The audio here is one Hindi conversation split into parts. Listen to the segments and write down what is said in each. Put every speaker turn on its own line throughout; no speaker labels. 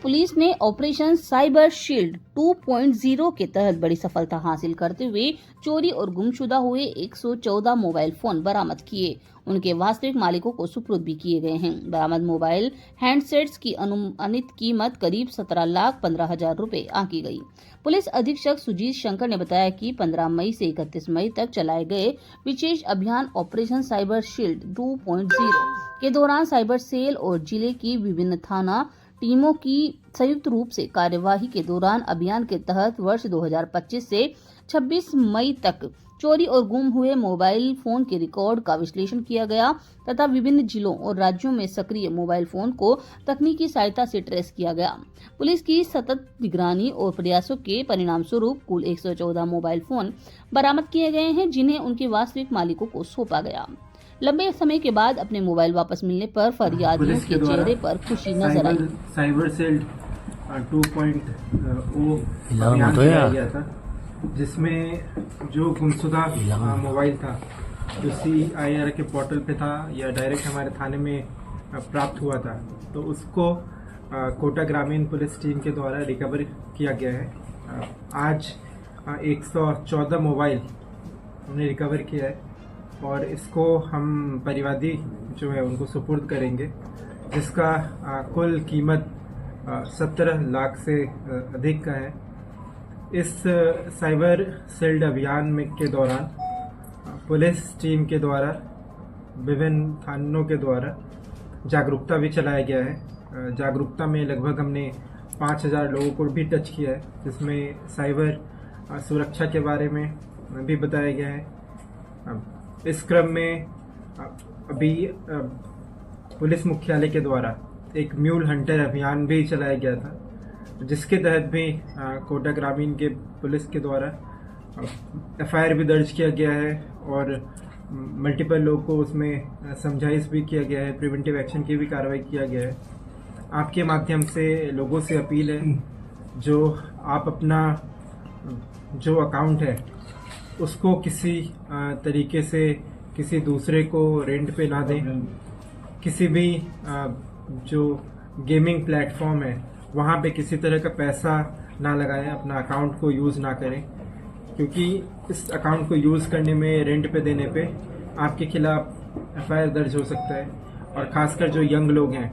पुलिस ने ऑपरेशन साइबर शील्ड 2.0 के तहत बड़ी सफलता हासिल करते हुए चोरी और गुमशुदा हुए 114 मोबाइल फोन बरामद किए। उनके वास्तविक मालिकों को सुपुर्द भी किए गए हैं। बरामद मोबाइल हैंडसेट्स की अनुमानित कीमत करीब 17,15,000 रुपए आंकी गई। पुलिस अधीक्षक सुजीत शंकर ने बताया कि 15 मई से 31 मई तक चलाए गए विशेष अभियान ऑपरेशन साइबर शील्ड 2.0 के दौरान साइबर सेल और जिले की विभिन्न थाना टीमों की संयुक्त रूप से कार्यवाही के दौरान अभियान के तहत वर्ष 2025 से 26 मई तक चोरी और गुम हुए मोबाइल फोन के रिकॉर्ड का विश्लेषण किया गया तथा विभिन्न जिलों और राज्यों में सक्रिय मोबाइल फोन को तकनीकी सहायता से ट्रेस किया गया। पुलिस की सतत निगरानी और प्रयासों के परिणाम स्वरूप कुल 114 मोबाइल फोन बरामद किए गए हैं, जिन्हें उनके वास्तविक मालिकों को सौंपा गया। लंबे समय के बाद अपने मोबाइल वापस मिलने पर फरियादियों के चेहरे पर खुशी नजर आई।
साइबर सेल 2.0 अभियान चलाया गया था, जिसमें जो गुमशुदा मोबाइल था जो CIR के पोर्टल पे था या डायरेक्ट हमारे थाने में प्राप्त हुआ था, तो उसको कोटा ग्रामीण पुलिस टीम के द्वारा रिकवर किया गया है। आज 114 मोबाइल हमने रिकवर किया है और इसको हम परिवादी जो है उनको सुपुर्द करेंगे, जिसका कुल कीमत 17 लाख से अधिक का है। इस साइबर सेल्ड अभियान में के दौरान पुलिस टीम के द्वारा विभिन्न थानों के द्वारा जागरूकता भी चलाया गया है। जागरूकता में लगभग हमने 5,000 लोगों को भी टच किया है, जिसमें साइबर सुरक्षा के बारे में भी बताया गया है। इस क्रम में अभी पुलिस मुख्यालय के द्वारा एक म्यूल हंटर अभियान भी चलाया गया था, जिसके तहत भी कोटा ग्रामीण के पुलिस के द्वारा FIR भी दर्ज किया गया है और मल्टीपल लोगों को उसमें समझाइश भी किया गया है, प्रिवेंटिव एक्शन की भी कार्रवाई किया गया है। आपके माध्यम से लोगों से अपील है, जो आप अपना जो अकाउंट है उसको किसी तरीके से किसी दूसरे को रेंट पे ना दें। किसी भी जो गेमिंग प्लेटफॉर्म है वहाँ पे किसी तरह का पैसा ना लगाएं, अपना अकाउंट को यूज़ ना करें, क्योंकि इस अकाउंट को यूज़ करने में, रेंट पे देने पे आपके खिलाफ FIR दर्ज हो सकता है। और ख़ासकर जो यंग लोग हैं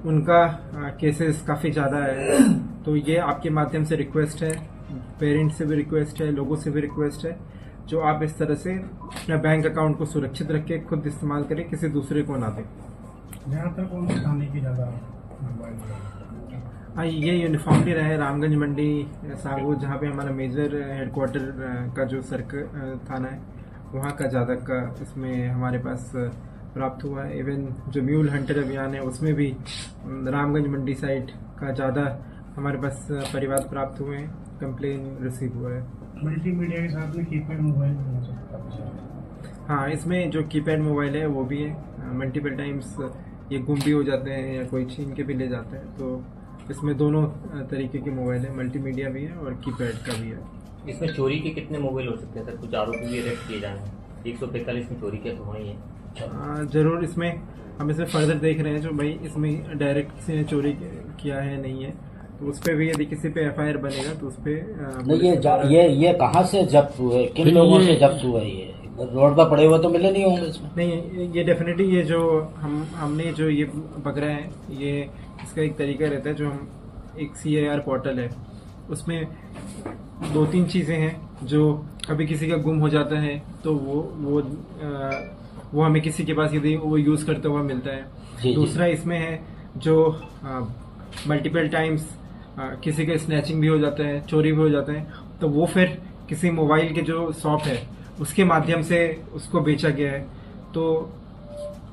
उनका केसेस काफ़ी ज़्यादा है। तो ये आपके माध्यम से रिक्वेस्ट है, पेरेंट्स से भी रिक्वेस्ट है, लोगों से भी रिक्वेस्ट है, जो आप इस तरह से अपना बैंक अकाउंट को सुरक्षित रख के खुद इस्तेमाल करें, किसी दूसरे को ना दें।
यहाँ तक कौन सी थाने की ज़्यादा
हाँ, ये यूनिफॉर्मली रहे रामगंज मंडी सांगो, जहाँ पे हमारा मेजर हेडक्वार्टर का जो थाना है वहाँ का ज़्यादा का इसमें हमारे पास प्राप्त हुआ है। इवन जो म्यूल हंटर अभियान है उसमें भी रामगंज मंडी साइड का ज़्यादा हमारे पास परिवार प्राप्त हुए हैं, कंप्लेन रिसीव हुआ है।
मल्टीमीडिया के साथ में कीपैड मोबाइल,
हाँ, इसमें जो कीपैड मोबाइल है वो भी है। मल्टीपल टाइम्स ये गुम भी हो जाते हैं या कोई छीन के भी ले जाते हैं, तो इसमें दोनों तरीके के मोबाइल है, मल्टीमीडिया भी है और कीपैड का भी है।
इसमें चोरी के कितने मोबाइल हो सकते हैं सर? कुछ आरोपी भी अरेस्ट किए जाए हैं। 145 में चोरी क्या तो होनी है?
ज़रूर, इसमें हम इसे फर्दर देख रहे हैं, जो भाई इसमें डायरेक्ट से चोरी किया है नहीं है, तो उस पर भी यदि किसी पे FIR बनेगा तो उस पर
ये कहाँ से जब्त हुए, किन लोगों से जब्त हुआ? ये रोड पर पड़े हुए तो मिले नहीं होंगे इसमें?
नहीं, ये डेफिनेटली ये जो हमने जो ये पकड़ा है, ये इसका एक तरीका रहता है, जो हम एक CIR पोर्टल है उसमें 2-3 चीज़ें हैं। जो कभी किसी का गुम हो जाता है तो वो हमें किसी के पास यदि वो यूज़ करता हुआ मिलता है। दूसरा इसमें है जो मल्टीपल टाइम्स किसी का स्नैचिंग भी हो जाता है, चोरी भी हो जाता है, तो वो फिर किसी मोबाइल के जो शॉप है उसके माध्यम से उसको बेचा गया है। तो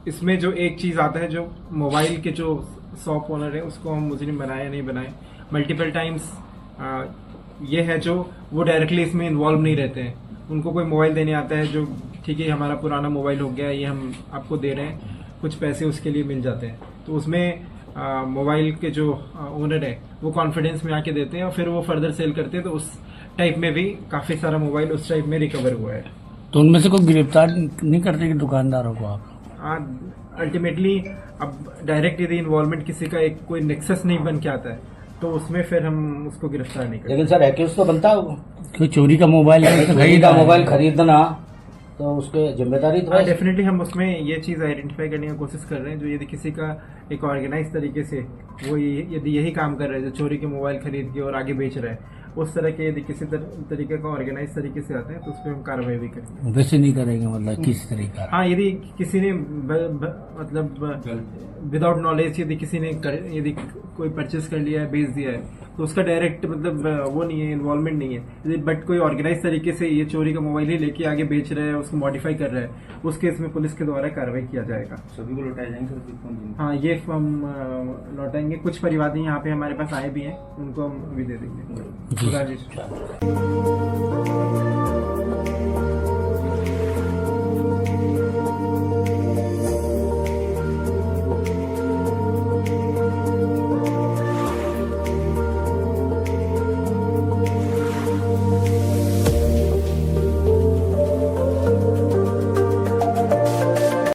इसमें जो एक चीज़ आता है, जो मोबाइल के जो शॉप ओनर है उसको हम मुजरिम बनाए या नहीं बनाए, मल्टीपल टाइम्स ये है जो वो डायरेक्टली इसमें इन्वॉल्व नहीं रहते हैं। उनको कोई मोबाइल देने आता है जो ठीक है हमारा पुराना मोबाइल हो गया, ये हम आपको दे रहे हैं, कुछ पैसे उसके लिए मिल जाते हैं, तो उसमें मोबाइल के जो ओनर है वो कॉन्फिडेंस में आके देते हैं और फिर वो फर्दर सेल करते हैं। तो उस टाइप में भी काफ़ी सारा मोबाइल उस टाइप में रिकवर हुआ है।
तो उनमें से कोई गिरफ्तार नहीं करते कि दुकानदारों को आप?
अल्टीमेटली अब डायरेक्ट यदि इन्वॉल्वमेंट किसी का एक कोई नेक्सस नहीं बन के आता है तो उसमें फिर हम उसको गिरफ्तार नहीं करेंगे।
लेकिन सर एक्यूज तो बनता होगा,
कोई चोरी का मोबाइल
चोरी का मोबाइल खरीदना तो उसके जिम्मेदारी तो है।
डेफिनेटली हम उसमें ये चीज़ आइडेंटिफाई करने की कोशिश कर रहे हैं, जो यदि किसी का एक ऑर्गेनाइज तरीके से वो यदि यही काम कर रहे हैं, जो चोरी के मोबाइल खरीद के और आगे बेच रहे हैं, उस तरह के यदि किसी तरीके का ऑर्गेनाइज तरीके से आते हैं तो उस पर हम कार्रवाई भी करेंगे।
वैसे नहीं करेंगे, मतलब किस तरीका?
हाँ, यदि किसी ने मतलब विदाउट नॉलेज यदि किसी ने यदि कोई परचेस कर लिया है, बेच दिया है, तो उसका डायरेक्ट मतलब वो नहीं है, इन्वॉल्वमेंट नहीं है, बट कोई ऑर्गेनाइज तरीके से ये चोरी का मोबाइल ही लेके आगे बेच रहा है, उसको मॉडिफाई कर रहा है, उस केस में पुलिस के द्वारा कार्रवाई किया जाएगा।
सभी को लौटाए जाएंगे सर?
हाँ, ये हम लौटाएंगे। कुछ परिवादी यहाँ पे हमारे पास आए भी हैं, उनको हम भी दे देंगे।
जी।
खुदा हाफिज।